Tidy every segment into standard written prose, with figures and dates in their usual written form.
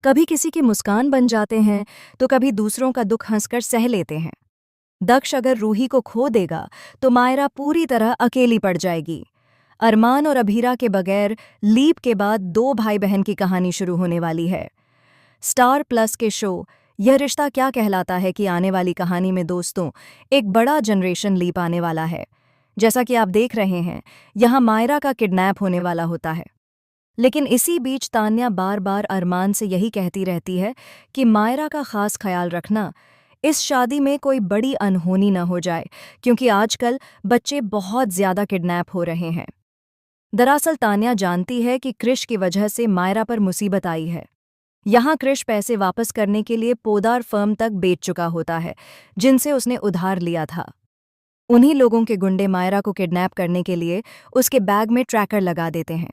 कभी किसी की मुस्कान बन जाते हैं तो कभी दूसरों का दुख हंसकर सह लेते हैं। दक्ष अगर रूही को खो देगा तो मायरा पूरी तरह अकेली पड़ जाएगी। अरमान और अभीरा के बगैर लीप के बाद दो भाई बहन की कहानी शुरू होने वाली है। स्टार प्लस के शो यह रिश्ता क्या कहलाता है कि आने वाली कहानी में दोस्तों एक बड़ा जनरेशन लीप आने वाला है। जैसा कि आप देख रहे हैं, यहाँ मायरा का किडनैप होने वाला होता है। लेकिन इसी बीच तान्या बार बार अरमान से यही कहती रहती है कि मायरा का खास ख्याल रखना, इस शादी में कोई बड़ी अनहोनी न हो जाए, क्योंकि आजकल बच्चे बहुत ज्यादा किडनैप हो रहे हैं। दरअसल तान्या जानती है कि क्रिश की वजह से मायरा पर मुसीबत आई है। यहाँ क्रिश पैसे वापस करने के लिए पोदार फर्म तक बेच चुका होता है, जिनसे उसने उधार लिया था। उन्हीं लोगों के गुंडे मायरा को किडनैप करने के लिए उसके बैग में ट्रैकर लगा देते हैं।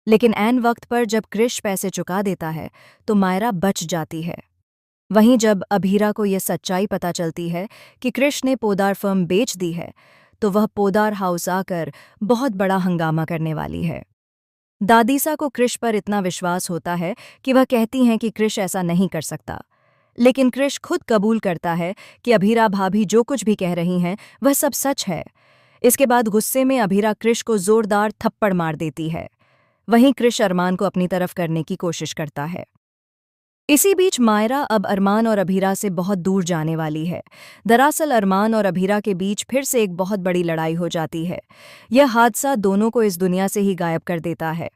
लेकिन ऐन वक्त पर जब क्रिश पैसे चुका देता है तो मायरा बच जाती है। वहीं जब अभीरा को यह सच्चाई पता चलती है कि क्रिश ने पोदार फर्म बेच दी है, तो वह पोदार हाउस आकर बहुत बड़ा हंगामा करने वाली है। दादीसा को क्रिश पर इतना विश्वास होता है कि वह कहती हैं कि क्रिश ऐसा नहीं कर सकता। लेकिन क्रिश खुद कबूल करता है कि अभीरा भाभी जो कुछ भी कह रही हैं वह सब सच है। इसके बाद गुस्से में अभीरा क्रिश को जोरदार थप्पड़ मार देती है। वहीं क्रिश अरमान को अपनी तरफ करने की कोशिश करता है। इसी बीच मायरा अब अरमान और अभीरा से बहुत दूर जाने वाली है। दरअसल अरमान और अभीरा के बीच फिर से एक बहुत बड़ी लड़ाई हो जाती है। यह हादसा दोनों को इस दुनिया से ही गायब कर देता है।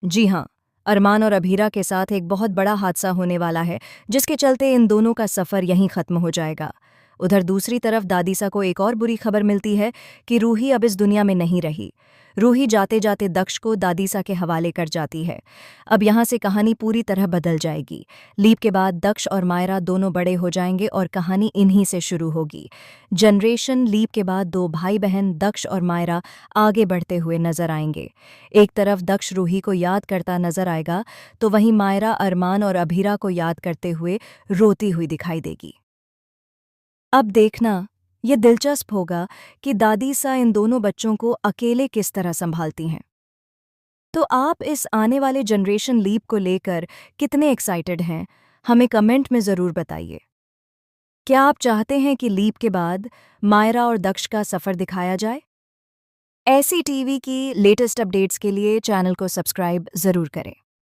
जी हाँ, अरमान और अभीरा के साथ एक बहुत बड़ा हादसा होने वाला है, जिसके चलते इन दोनों का सफ़र यहीं ख़त्म हो जाएगा। उधर दूसरी तरफ दादीसा को एक और बुरी खबर मिलती है कि रूही अब इस दुनिया में नहीं रही। रूही जाते जाते दक्ष को दादीसा के हवाले कर जाती है। अब यहाँ से कहानी पूरी तरह बदल जाएगी। लीप के बाद दक्ष और मायरा दोनों बड़े हो जाएंगे और कहानी इन्हीं से शुरू होगी। जनरेशन लीप के बाद दो भाई बहन दक्ष और मायरा आगे बढ़ते हुए नजर आएंगे। एक तरफ दक्ष रूही को याद करता नजर आएगा, तो वहीं मायरा अरमान और अभीरा को याद करते हुए रोती हुई दिखाई देगी। अब देखना, ये दिलचस्प होगा कि दादीसा इन दोनों बच्चों को अकेले किस तरह संभालती हैं। तो आप इस आने वाले जनरेशन लीप को लेकर कितने एक्साइटेड हैं, हमें कमेंट में ज़रूर बताइए। क्या आप चाहते हैं कि लीप के बाद मायरा और दक्ष का सफ़र दिखाया जाए? ऐसी टीवी की लेटेस्ट अपडेट्स के लिए चैनल को सब्सक्राइब ज़रूर करें।